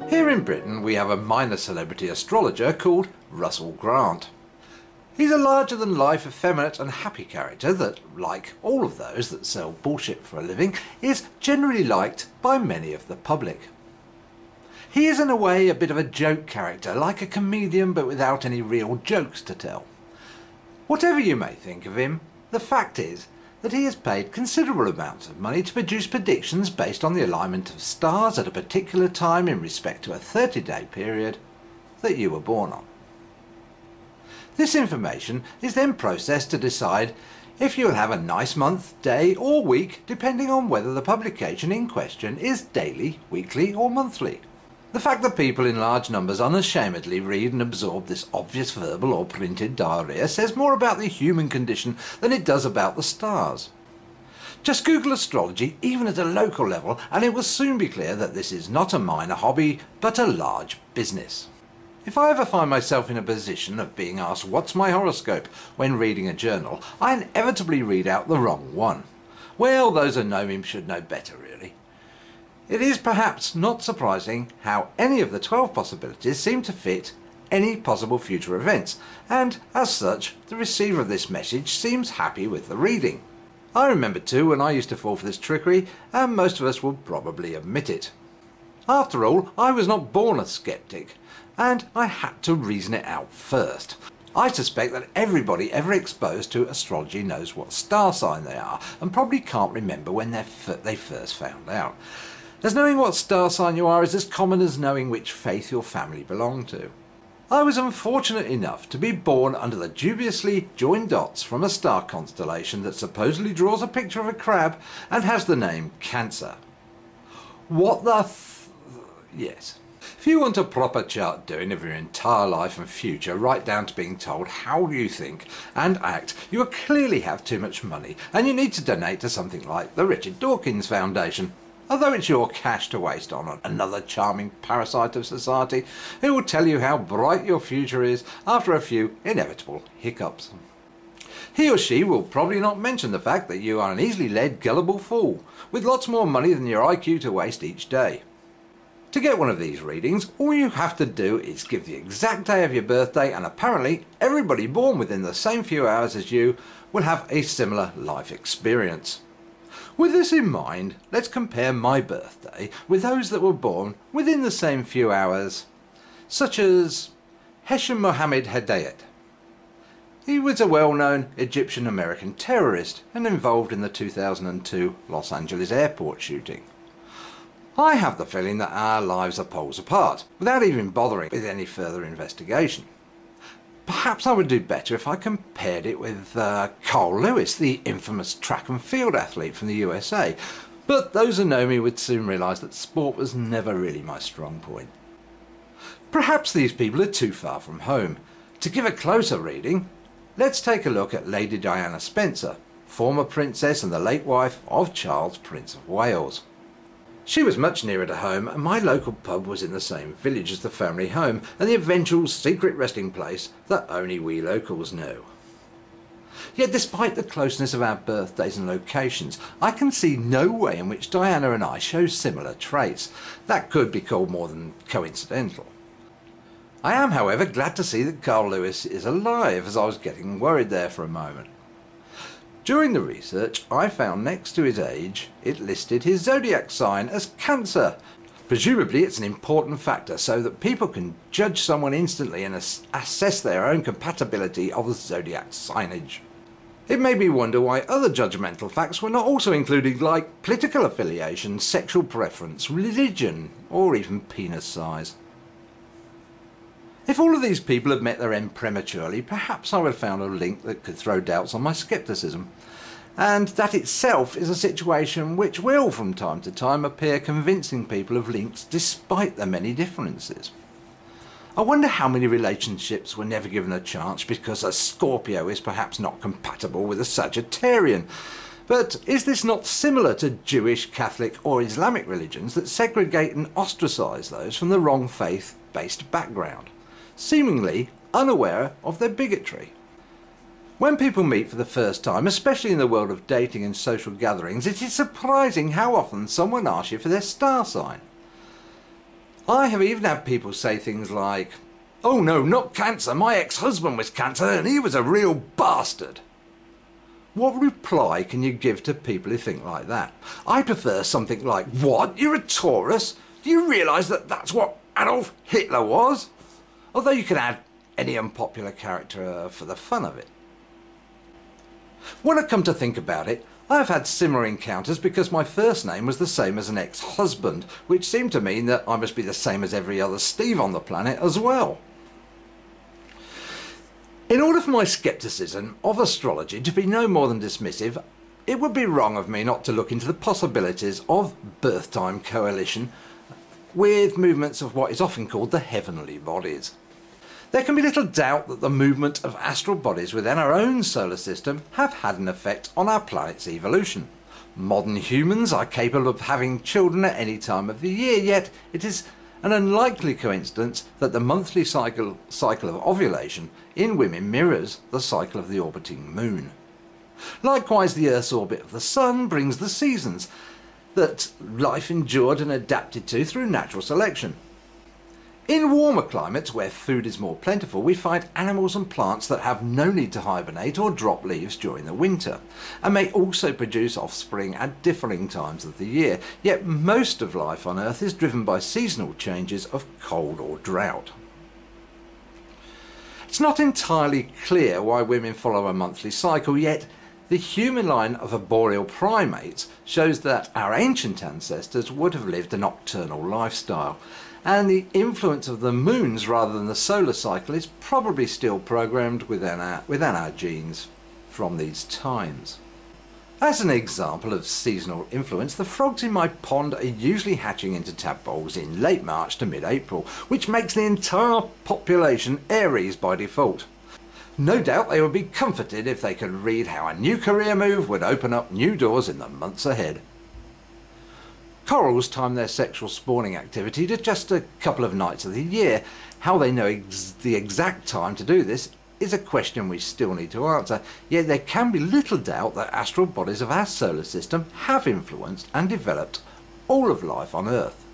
Here in Britain we have a minor celebrity astrologer called Russell Grant. He's a larger-than-life, effeminate and happy character that, like all of those that sell bullshit for a living, is generally liked by many of the public. He is in a way a bit of a joke character, like a comedian but without any real jokes to tell. Whatever you may think of him, the fact is that he is paid considerable amounts of money to produce predictions based on the alignment of stars at a particular time in respect to a 30-day period that you were born on. This information is then processed to decide if you will have a nice month, day or week, depending on whether the publication in question is daily, weekly or monthly. The fact that people in large numbers unashamedly read and absorb this obvious verbal or printed diarrhea says more about the human condition than it does about the stars. Just Google astrology, even at a local level, and it will soon be clear that this is not a minor hobby, but a large business. If I ever find myself in a position of being asked what's my horoscope when reading a journal, I inevitably read out the wrong one. Well, those who know me should know better, really. It is perhaps not surprising how any of the 12 possibilities seem to fit any possible future events, and as such, the receiver of this message seems happy with the reading. I remember too when I used to fall for this trickery, and most of us will probably admit it. After all, I was not born a skeptic, and I had to reason it out first. I suspect that everybody ever exposed to astrology knows what star sign they are, and probably can't remember when they first found out. As knowing what star sign you are is as common as knowing which faith your family belonged to. I was unfortunate enough to be born under the dubiously joined dots from a star constellation that supposedly draws a picture of a crab and has the name Cancer. What the yes. If you want a proper chart doing of your entire life and future, right down to being told how you think and act, you will clearly have too much money and you need to donate to something like the Richard Dawkins Foundation. Although it's your cash to waste on another charming parasite of society who will tell you how bright your future is after a few inevitable hiccups. He or she will probably not mention the fact that you are an easily led, gullible fool with lots more money than your IQ to waste each day. To get one of these readings, all you have to do is give the exact day of your birthday, and apparently everybody born within the same few hours as you will have a similar life experience. With this in mind, let's compare my birthday with those that were born within the same few hours, such as Hesham Mohammed Hedayat. He was a well-known Egyptian-American terrorist and involved in the 2002 Los Angeles airport shooting. I have the feeling that our lives are poles apart, without even bothering with any further investigation. Perhaps I would do better if I compared it with Carl Lewis, the infamous track and field athlete from the USA, but those who know me would soon realise that sport was never really my strong point. Perhaps these people are too far from home. To give a closer reading, let's take a look at Lady Diana Spencer, former princess and the late wife of Charles, Prince of Wales. She was much nearer to home, and my local pub was in the same village as the family home and the eventual secret resting place that only we locals knew. Yet despite the closeness of our birthdays and locations, I can see no way in which Diana and I show similar traits. That could be called more than coincidental. I am, however, glad to see that Carl Lewis is alive, as I was getting worried there for a moment. During the research, I found next to his age, it listed his zodiac sign as Cancer. Presumably it's an important factor so that people can judge someone instantly and assess their own compatibility of the zodiac signage. It made me wonder why other judgmental facts were not also included, like political affiliation, sexual preference, religion, or even penis size. If all of these people had met their end prematurely, perhaps I would have found a link that could throw doubts on my scepticism. And that itself is a situation which will from time to time appear convincing people of links despite their many differences. I wonder how many relationships were never given a chance because a Scorpio is perhaps not compatible with a Sagittarian. But is this not similar to Jewish, Catholic or Islamic religions that segregate and ostracise those from the wrong faith-based background, seemingly unaware of their bigotry? When people meet for the first time, especially in the world of dating and social gatherings, it is surprising how often someone asks you for their star sign. I have even had people say things like, "Oh no, not cancer, my ex-husband was cancer and he was a real bastard." What reply can you give to people who think like that? I prefer something like, "What, you're a Taurus? Do you realise that that's what Adolf Hitler was?" Although you can add any unpopular character for the fun of it. When I come to think about it, I've had similar encounters because my first name was the same as an ex-husband, which seemed to mean that I must be the same as every other Steve on the planet as well. In order for my scepticism of astrology to be no more than dismissive, it would be wrong of me not to look into the possibilities of birth time coalition with movements of what is often called the heavenly bodies. There can be little doubt that the movement of astral bodies within our own solar system have had an effect on our planet's evolution. Modern humans are capable of having children at any time of the year, yet it is an unlikely coincidence that the monthly cycle of ovulation in women mirrors the cycle of the orbiting moon. Likewise, the Earth's orbit of the Sun brings the seasons that life endured and adapted to through natural selection. In warmer climates where food is more plentiful, we find animals and plants that have no need to hibernate or drop leaves during the winter, and may also produce offspring at differing times of the year, yet most of life on Earth is driven by seasonal changes of cold or drought. It's not entirely clear why women follow a monthly cycle, yet the human line of arboreal primates shows that our ancient ancestors would have lived a nocturnal lifestyle, and the influence of the moons rather than the solar cycle is probably still programmed within our genes from these times. As an example of seasonal influence, the frogs in my pond are usually hatching into tadpoles in late March to mid-April, which makes the entire population Aries by default. No doubt they would be comforted if they could read how a new career move would open up new doors in the months ahead. Corals time their sexual spawning activity to just a couple of nights of the year. How they know the exact time to do this is a question we still need to answer, yet there can be little doubt that astral bodies of our solar system have influenced and developed all of life on Earth.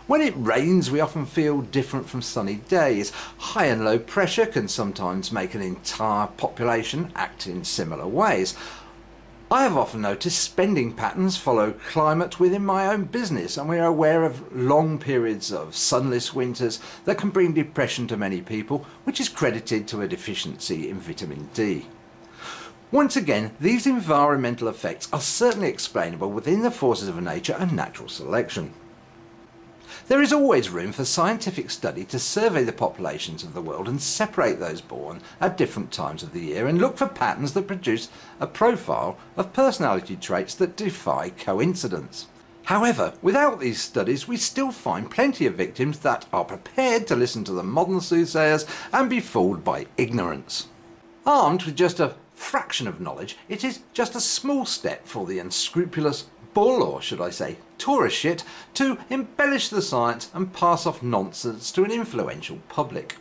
When it rains, we often feel different from sunny days. High and low pressure can sometimes make an entire population act in similar ways. I have often noticed spending patterns follow climate within my own business, and we are aware of long periods of sunless winters that can bring depression to many people, which is credited to a deficiency in vitamin D. Once again, these environmental effects are certainly explainable within the forces of nature and natural selection. There is always room for scientific study to survey the populations of the world and separate those born at different times of the year and look for patterns that produce a profile of personality traits that defy coincidence. However, without these studies, we still find plenty of victims that are prepared to listen to the modern soothsayers and be fooled by ignorance. Armed with just a fraction of knowledge, it is just a small step for the unscrupulous bull, or should I say Taurus shit, to embellish the science and pass off nonsense to an influential public.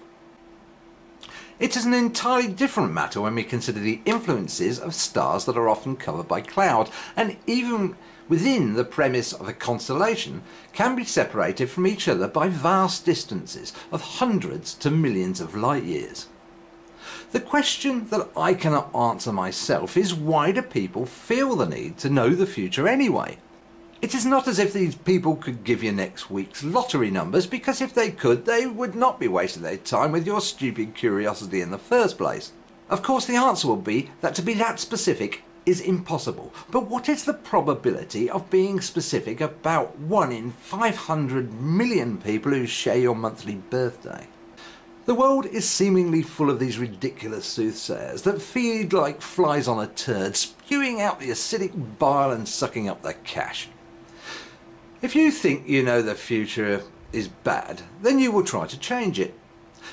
It is an entirely different matter when we consider the influences of stars that are often covered by cloud, and even within the premise of a constellation can be separated from each other by vast distances of hundreds to millions of light years. The question that I cannot answer myself is, why do people feel the need to know the future anyway? It is not as if these people could give you next week's lottery numbers, because if they could, they would not be wasting their time with your stupid curiosity in the first place. Of course, the answer will be that to be that specific is impossible, but what is the probability of being specific about 1 in 500 million people who share your monthly birthday? The world is seemingly full of these ridiculous soothsayers that feed like flies on a turd, spewing out the acidic bile and sucking up the cash. If you think you know the future is bad, then you will try to change it.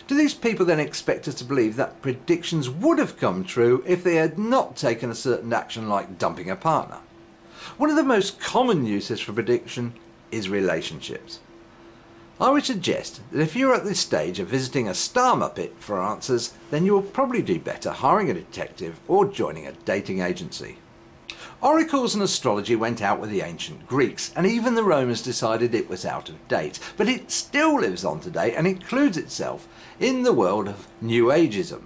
Do these people then expect us to believe that predictions would have come true if they had not taken a certain action, like dumping a partner? One of the most common uses for prediction is relationships. I would suggest that if you're at this stage of visiting a star muppet for answers, then you will probably do better hiring a detective or joining a dating agency. Oracles and astrology went out with the ancient Greeks, and even the Romans decided it was out of date, but it still lives on today and includes itself in the world of New Ageism,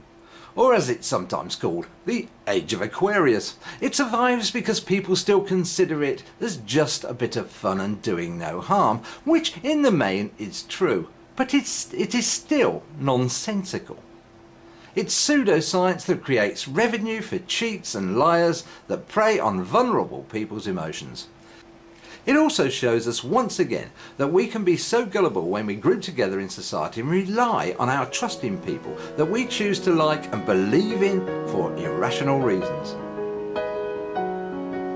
or as it's sometimes called, the Age of Aquarius. It survives because people still consider it as just a bit of fun and doing no harm, which in the main is true, but it is still nonsensical. It's pseudoscience that creates revenue for cheats and liars that prey on vulnerable people's emotions. It also shows us once again that we can be so gullible when we group together in society and rely on our trust in people that we choose to like and believe in for irrational reasons.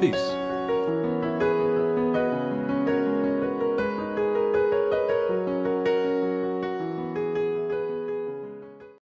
Peace.